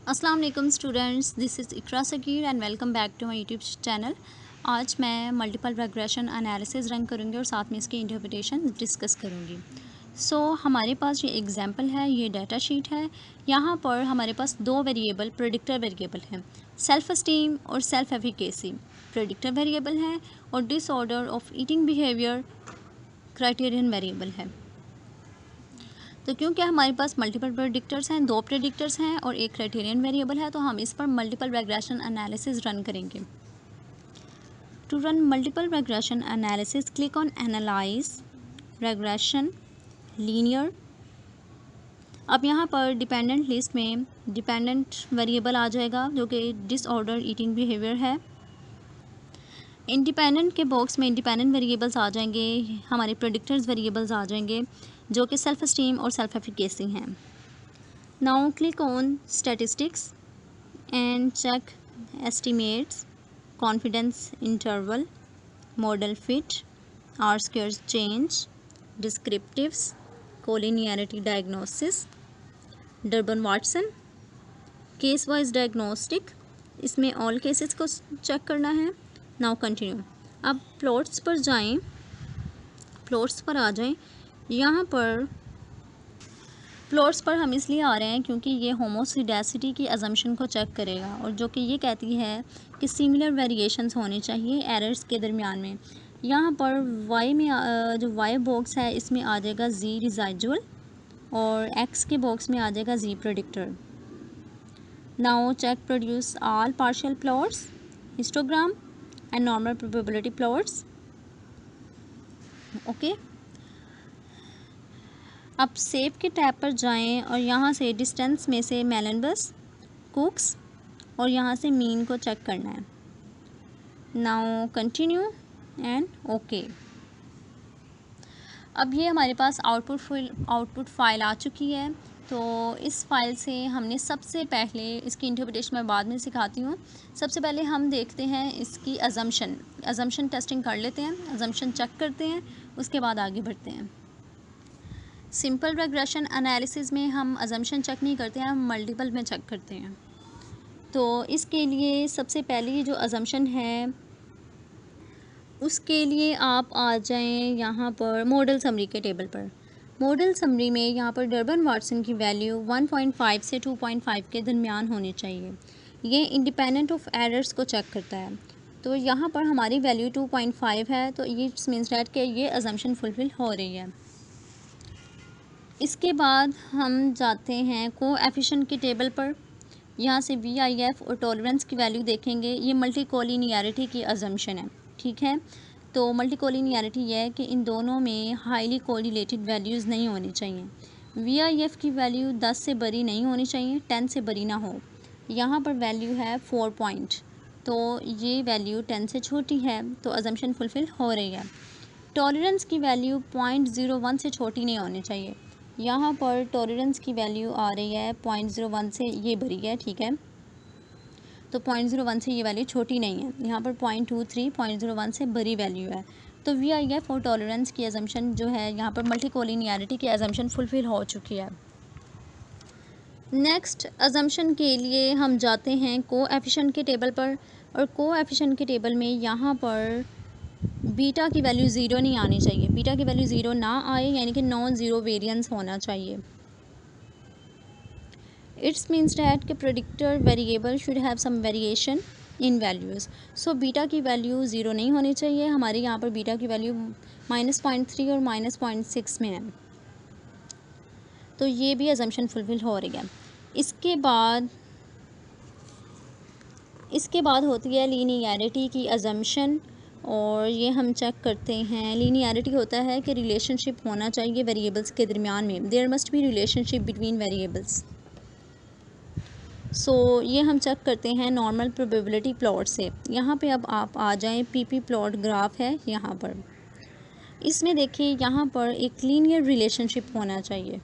अस्सलाम वालेकुम students, this is Iqra Sagheer and welcome back to my YouTube channel. आज मैं मल्टीपल रिग्रेशन एनालिसिस रन करूँगी और साथ में इसकी इंटरप्रिटेशन डिस्कस करूँगी। हमारे पास ये एग्जांपल है, ये डाटा शीट है। यहाँ पर हमारे पास दो वेरिएबल प्रेडिक्टर वेरिएबल हैं, सेल्फ एस्टीम और सेल्फ एफिकेसी प्रेडिक्टर वेरिएबल हैं और disorder of eating behaviour criterion variable है। तो क्योंकि हमारे पास मल्टीपल प्रेडिक्टर्स हैं, दो प्रेडिक्टर्स हैं और एक क्राइटेरियन वेरिएबल है, तो हम इस पर मल्टीपल रिग्रेशन एनालिसिस रन करेंगे। To run multiple regression analysis click on analyze regression linear. अब यहाँ पर डिपेंडेंट लिस्ट में डिपेंडेंट वेरिएबल आ जाएगा जो कि डिसऑर्डर ईटिंग बिहेवियर है। इंडिपेंडेंट के बॉक्स में इंडिपेंडेंट वेरिएबल्स आ जाएंगे, हमारे प्रेडिक्टर्स वेरिएबल्स आ जाएंगे जो कि सेल्फ एस्टीम और सेल्फ एफिकेसी हैं। Now click on statistics and check estimates, confidence interval, model fit, R square change, डिस्क्रिप्टिव्स, collinearity diagnosis, Durbin Watson, case wise diagnostic, इसमें ऑल केसेस को चेक करना है। Now continue. अब प्लॉट्स पर जाएं, plots पर आ जाएं। यहाँ पर प्लॉट्स पर हम इसलिए आ रहे हैं क्योंकि ये होमोसिडेसिटी की अजम्पशन को चेक करेगा और जो कि ये कहती है कि सिमिलर वेरिएशंस होने चाहिए एरर्स के दरमियान में। यहाँ पर वाई में जो वाई बॉक्स है इसमें आ जाएगा जी रिजाइजुअल और एक्स के बॉक्स में आ जाएगा जी predictor. Now check produce all partial plots, histogram and normal probability plots. Okay, अब सेव के टैब पर जाएं और यहाँ से डिस्टेंस में से मेलनबस, कुक्स और यहाँ से मीन को चेक करना है। Now continue and okay. अब ये हमारे पास आउटपुट फाइल आ चुकी है। तो इस फाइल से हमने सबसे पहले, इसकी इंटरप्रिटेशन मैं बाद में सिखाती हूँ, सबसे पहले हम देखते हैं इसकी अजम्पशन टेस्टिंग कर लेते हैं, अजम्पशन चेक करते हैं, उसके बाद आगे बढ़ते हैं। सिंपल रिग्रेशन एनालिसिस में हम अजम्पशन चेक नहीं करते हैं, हम मल्टीपल में चेक करते हैं। तो इसके लिए सबसे पहली जो अजम्पशन है उसके लिए आप आ जाएं यहाँ पर मॉडल समरी के टेबल पर। मॉडल समरी में यहाँ पर डर्बन वाटसन की वैल्यू 1.5 से 2.5 के दरमियान होनी चाहिए। ये इंडिपेंडेंट ऑफ एरर्स को चेक करता है। तो यहाँ पर हमारी वैल्यू 2.5 है, तो ये मीन्स डैट कि ये अजम्पशन फुलफिल हो रही है। इसके बाद हम जाते हैं कोएफिशिएंट के टेबल पर। यहाँ से VIF और टॉलरेंस की वैल्यू देखेंगे। ये मल्टी कोलिनियरिटी की अजम्पशन है, ठीक है। तो मल्टी कोलिनियरिटी यह है कि इन दोनों में हाईली कोरिलेटेड वैल्यूज़ नहीं होनी चाहिए। VIF की वैल्यू 10 से बड़ी नहीं होनी चाहिए, 10 से बड़ी ना हो। यहाँ पर वैल्यू है 4 पॉइंट, तो ये वैल्यू 10 से छोटी है, तो अजम्पशन फुलफिल हो रही है। टॉलरेंस की वैल्यू 0.01 से छोटी नहीं होनी चाहिए। यहाँ पर टॉलरेंस की वैल्यू आ रही है 0.01 से, ये बड़ी है, ठीक है। तो 0.01 से ये वैल्यू छोटी नहीं है। यहाँ पर 0.23 0.01 से बड़ी वैल्यू है। तो VIF और टॉलरेंस की अजम्पशन जो है यहाँ पर मल्टी कोलिनियरिटी की अजम्पशन फुलफिल हो चुकी है। नेक्स्ट अजम्पशन के लिए हम जाते हैं कोएफिशिएंट के टेबल पर, और कोएफिशिएंट के टेबल में यहाँ पर बीटा की वैल्यू 0 नहीं आनी चाहिए। बीटा की वैल्यू 0 ना आए यानी कि नॉन ज़ीरो वेरिएंस होना चाहिए। इट्स मीन्स डैट कि predictor variable should have some variation in values. So beta की वैल्यू 0 नहीं होनी चाहिए। हमारे यहाँ पर बीटा की वैल्यू -0.3 और -0.6 में है, तो ये भी अजम्पशन फुलफिल हो रही है। इसके बाद होती है लीनियरिटी की अजम्पशन, और ये हम चेक करते हैं। लीनियरिटी होता है कि रिलेशनशिप होना चाहिए वेरिएबल्स के दरमियान में, there must be relationship between variables. ये हम चेक करते हैं नॉर्मल प्रोबेबिलिटी प्लॉट से। यहाँ पे अब आप आ जाएं, PP प्लॉट ग्राफ है यहाँ पर। इसमें देखिए यहाँ पर एक लीनियर रिलेशनशिप होना चाहिए।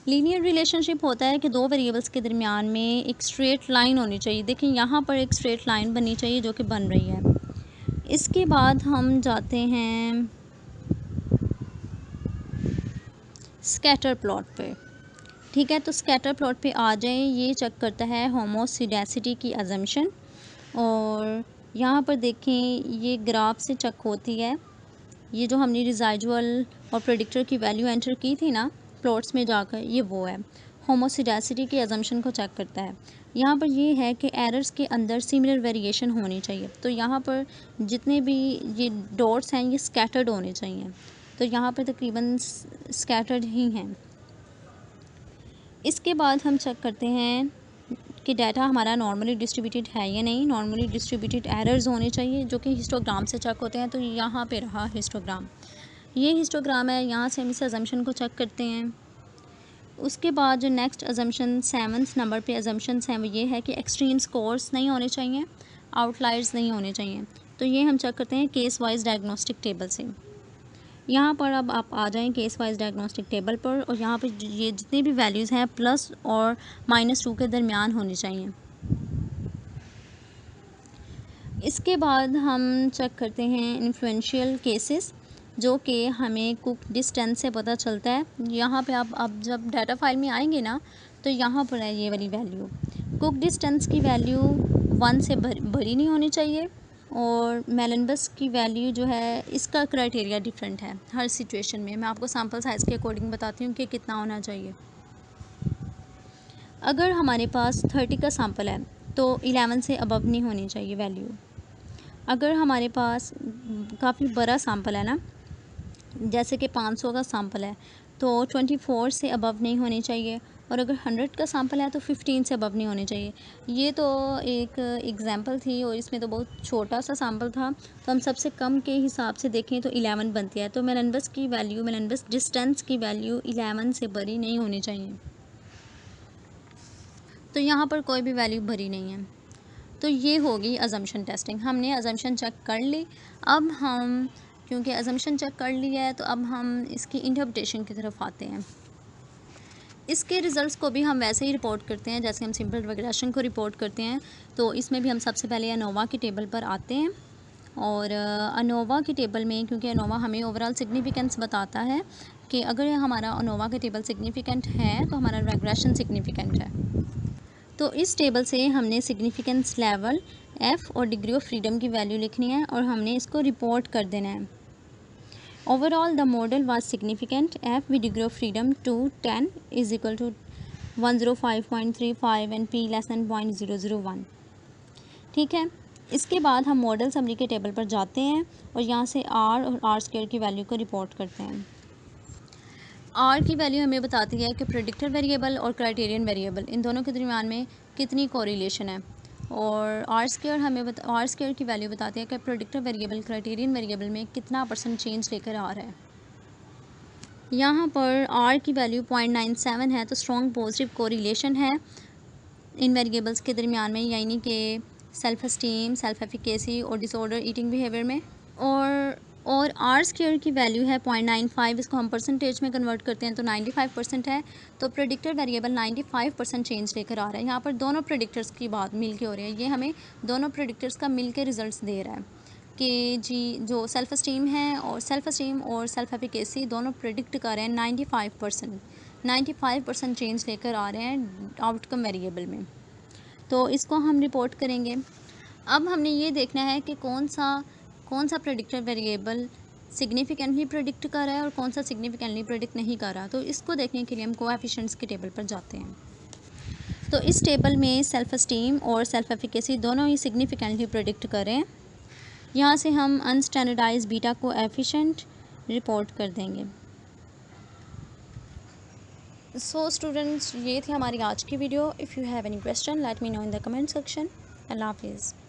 लीनियर रिलेशनशिप होता है कि दो वेरिएबल्स के दरमियान में एक स्ट्रेट लाइन होनी चाहिए। देखिए यहाँ पर एक स्ट्रेट लाइन बननी चाहिए जो कि बन रही है। इसके बाद हम जाते हैं स्कैटर प्लॉट पे, ठीक है, तो स्कैटर प्लॉट पे आ जाएं। ये चेक करता है होमोसिडेसिटी की अजम्पशन, और यहाँ पर देखें ये ग्राफ से चेक होती है। ये जो हमने रिजाइजुअल और प्रेडिक्टर की वैल्यू एंटर की थी ना प्लॉट्स में जाकर, ये वो है। होमोसिडेसिटी की अजम्पशन को चेक करता है। यहाँ पर ये है कि एरर्स के अंदर सिमिलर वेरिएशन होनी चाहिए। तो यहाँ पर जितने भी ये डॉट्स हैं ये स्कैटर्ड होने चाहिए, तो यहाँ पर तकरीबन स्कैटर्ड ही हैं। इसके बाद हम चेक करते हैं कि डाटा हमारा नॉर्मली डिस्ट्रीब्यूटेड है या नहीं। नॉर्मली डिस्ट्रीब्यूटेड एरर्स होने चाहिए जो कि हिस्टोग्राम से चेक होते हैं। तो यहाँ पे रहा हिस्टोग्राम, ये हिस्टोग्राम है। यहाँ से हम इस अजम्पशन को चेक करते हैं। उसके बाद जो नेक्स्ट अजम्पशन 7th नंबर पे अजम्पशंस हैं वो ये है कि एक्सट्रीम स्कोर्स नहीं होने चाहिए, आउटलायर्स नहीं होने चाहिए। तो ये हम चेक करते हैं केस वाइज डायग्नोस्टिक टेबल से। यहाँ पर अब आप आ जाएं केस वाइज डायग्नोस्टिक टेबल पर, और यहाँ पर ये जितनी भी वैल्यूज़ हैं प्लस और -2 के दरमियान होनी चाहिए। इसके बाद हम चेक करते हैं इन्फ्लुएंशियल केसेस, जो कि हमें कुक डिस्टेंस से पता चलता है। यहाँ पे आप अब जब डाटा फाइल में आएंगे ना, तो यहाँ पर है ये वाली वैल्यू। कुक डिस्टेंस की वैल्यू 1 से बड़ी नहीं होनी चाहिए, और मेलनबस की वैल्यू जो है इसका क्राइटेरिया डिफरेंट है हर सिचुएशन में। मैं आपको सैम्पल साइज़ के अकॉर्डिंग बताती हूँ कि कितना होना चाहिए। अगर हमारे पास 30 का सैम्पल है तो 11 से अबव नहीं होनी चाहिए वैल्यू। अगर हमारे पास काफ़ी बड़ा सैम्पल है ना, जैसे कि 500 का सैम्पल है, तो 24 से अबव नहीं होनी चाहिए। और अगर 100 का सैम्पल है तो 15 से अबव नहीं होने चाहिए। ये तो एक एग्जांपल थी, और इसमें तो बहुत छोटा सा सैम्पल था, तो हम सबसे कम के हिसाब से देखें तो 11 बनती है। तो मेलनबस की वैल्यू, मेलनबस डिस्टेंस की वैल्यू 11 से बड़ी नहीं होनी चाहिए। तो यहाँ पर कोई भी वैल्यू भरी नहीं है। तो ये होगी अजम्पशन टेस्टिंग। हमने अजम्पशन चेक कर ली। अब हम क्योंकि अजम्पशन चेक कर लिया है, तो अब हम इसकी इंटरप्रिटेशन की तरफ आते हैं। इसके रिज़ल्ट्स को भी हम वैसे ही रिपोर्ट करते हैं जैसे हम सिंपल रिग्रेशन को रिपोर्ट करते हैं। तो इसमें भी हम सबसे पहले अनोवा की टेबल पर आते हैं, और अनोवा की टेबल में, क्योंकि अनोवा हमें ओवरऑल सिग्निफिकेंस बताता है कि अगर हमारा अनोवा का टेबल सिग्निफिकेंट है तो हमारा रिग्रेशन सिग्निफिकेंट है। तो इस टेबल से हमने सिग्निफिकेंस लेवल, एफ़ और डिग्री ऑफ फ्रीडम की वैल्यू लिखनी है, और हमने इसको रिपोर्ट कर देना है। Overall the model was significant, F with degree of freedom 210 is equal to 105.35 and p less than 0.001। ठीक है, इसके बाद हम मॉडल समरी के टेबल पर जाते हैं, और यहाँ से आर और आर स्क्वायर की वैल्यू को रिपोर्ट करते हैं। आर की वैल्यू हमें बताती है कि प्रेडिक्टर वेरिएबल और क्राइटेरियन वेरिएबल इन दोनों के दरमियान में कितनी कोरिलेशन है, और आर स्क्वायर की वैल्यू बताती है कि प्रेडिक्टर वेरिएबल क्राइटेरियन वेरिएबल में कितना % चेंज लेकर आ रहा है। यहाँ पर आर की वैल्यू 0.97 है, तो स्ट्रॉन्ग पॉजिटिव कोरिलेशन है इन वेरिएबल्स के दरमियान में, यानी कि सेल्फ एस्टीम, सेल्फ एफिकेसी और डिसऑर्डर ईटिंग बिहेवियर में। और आर स्क्वायर की वैल्यू है 0.95, इसको हम परसेंटेज में कन्वर्ट करते हैं तो 95% है। तो प्रेडिक्टर वेरिएबल 95% चेंज लेकर आ रहा है। यहाँ पर दोनों प्रेडिक्टर्स की बात मिल के हो रही है। ये हमें दोनों प्रेडिक्टर्स का मिल के रिजल्ट दे रहा है कि जी जो सेल्फ एस्टीम है और सेल्फ एफिकेसी दोनों प्रेडिक्ट कर रहे हैं 95% चेंज लेकर आ रहे हैं आउटकम वेरिएबल में। तो इसको हम रिपोर्ट करेंगे। अब हमने ये देखना है कि कौन सा प्रेडिक्टर वेरिएबल सिग्निफिकेंटली प्रेडिक्ट कर रहा है और कौन सा सिग्निफिकेंटली प्रेडिक्ट नहीं कर रहा। तो इसको देखने के लिए हम कोएफिशिएंट्स के टेबल पर जाते हैं। तो इस टेबल में सेल्फ एस्टीम और सेल्फ एफिकेसी दोनों ही सिग्निफिकेंटली प्रेडिक्ट कर रहे हैं। यहाँ से हम अनस्टैंडर्डाइज बीटा कोएफिशिएंट रिपोर्ट कर देंगे। सो स्टूडेंट्स, ये थी हमारी आज की video. If you have any question let me know in the comment section. अल्लाह हाफिज़।